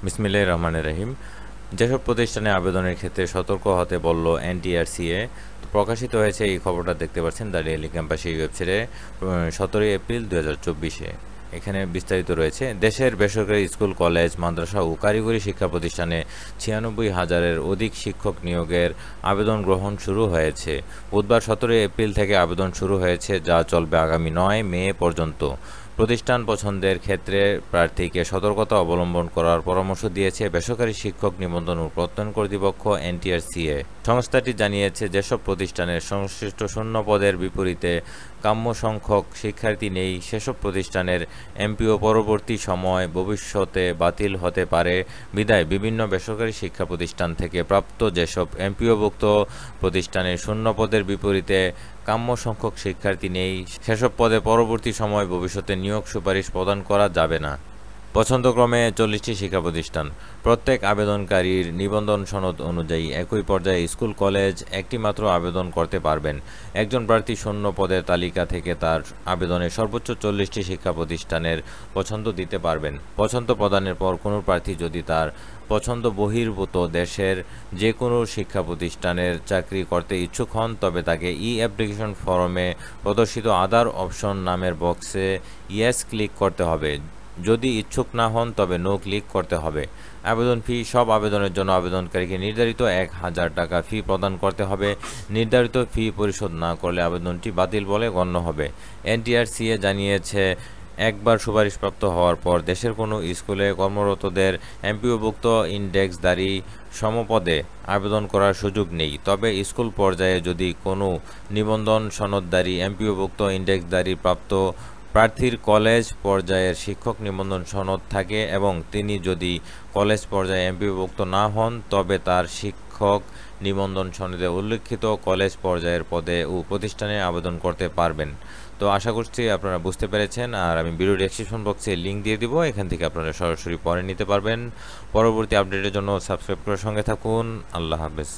বিসমিল্লাহির রহমানির রহিম। যেসব প্রতিষ্ঠানে আবেদনের ক্ষেত্রে সতর্ক হতে বলল এনটিআরসিএ, প্রকাশিত হয়েছে এই খবরটা দেখতে পাচ্ছেন দ্য ডেইলি ক্যাম্পাস এই ওয়েবসাইটে 17 এপ্রিল 2024-এ। এখানে বিস্তারিত রয়েছে। দেশের বেসরকারি স্কুল, কলেজ, মাদ্রাসা ও কারিগরি শিক্ষা প্রতিষ্ঠানে 96,000-এর অধিক শিক্ষক নিয়োগের আবেদন গ্রহণ শুরু হয়েছে। বুধবার 17 এপ্রিল থেকে আবেদন শুরু হয়েছে, যা চলবে আগামী 9 মে পর্যন্ত। প্রতিষ্ঠান পছন্দের ক্ষেত্রে প্রার্থীকে সতর্কতা অবলম্বন করার পরামর্শ দিয়েছে বেসরকারি শিক্ষক নিবন্ধন ও প্রত্যয়ন কর্তৃপক্ষ এনটিআরসিএ। সংস্থাটি জানিয়েছে, যেসব প্রতিষ্ঠানের সংশ্লিষ্ট শূন্য পদের বিপরীতে কাম্য সংখ্যক শিক্ষার্থী নেই, সেসব প্রতিষ্ঠানের এমপিও পরবর্তী সময় ভবিষ্যতে বাতিল হতে পারে। বিধায় বিভিন্ন বেসরকারি শিক্ষা প্রতিষ্ঠান থেকে প্রাপ্ত যেসব এমপিওভুক্ত প্রতিষ্ঠানের শূন্য পদের বিপরীতে কাম্য সংখ্যক শিক্ষার্থী নেই, সেসব পদে পরবর্তী সময় ভবিষ্যতে নিয়োগ সুপারিশ প্রদান করা যাবে না। পছন্দক্রমে 40টি শিক্ষা প্রতিষ্ঠান। প্রত্যেক আবেদনকারীর নিবন্ধন সনদ অনুযায়ী একই পর্যায়ে স্কুল, কলেজ একটি মাত্র আবেদন করতে পারবেন। একজন প্রার্থী শূন্য পদের তালিকা থেকে তার আবেদনে সর্বোচ্চ 40টি শিক্ষা প্রতিষ্ঠানের পছন্দ দিতে পারবেন। পছন্দ প্রদানের পর কোনো প্রার্থী যদি তার পছন্দ বহির্ভূত দেশের যে কোনো শিক্ষা প্রতিষ্ঠানের চাকরি করতে ইচ্ছুক হন, তবে তাকে অ্যাপ্লিকেশন ফরমে প্রদর্শিত আদার অপশন নামের বক্সে ইয়েস ক্লিক করতে হবে। যদি ইচ্ছুক না হন, তবে নো ক্লিক করতে হবে। আবেদন ফি: সব আবেদনের জন্য আবেদনকারীকে নির্ধারিত 1,000 টাকা ফি প্রদান করতে হবে। নির্ধারিত ফি পরিশোধ না করলে আবেদনটি বাতিল বলে গণ্য হবে। এনটিআরসিএ জানিয়েছে, একবার সুপারিশপ্রাপ্ত হওয়ার পর দেশের কোনো স্কুলে কর্মরতদের এমপিওভুক্ত ইন্ডেক্সধারী সমপদে আবেদন করার সুযোগ নেই। তবে স্কুল পর্যায়ে যদি কোনো নিবন্ধন সনদধারী এমপিওভুক্ত ইন্ডেক্সধারী প্রাপ্ত প্রার্থীর কলেজ পর্যায়ের শিক্ষক নিবন্ধন সনদ থাকে এবং তিনি যদি কলেজ পর্যায়ে এমপিওভুক্ত না হন, তবে তার শিক্ষক নিবন্ধন সনদে উল্লিখিত কলেজ পর্যায়ের পদে ও প্রতিষ্ঠানে আবেদন করতে পারবেন। তো আশা করছি আপনারা বুঝতে পেরেছেন, আর আমি ভিডিও ডেসক্রিপশন বক্সে লিঙ্ক দিয়ে দিব, এখান থেকে আপনারা সরাসরি পড়ে নিতে পারবেন। পরবর্তী আপডেটের জন্য সাবস্ক্রাইব করে সঙ্গে থাকুন। আল্লাহ হাফেজ।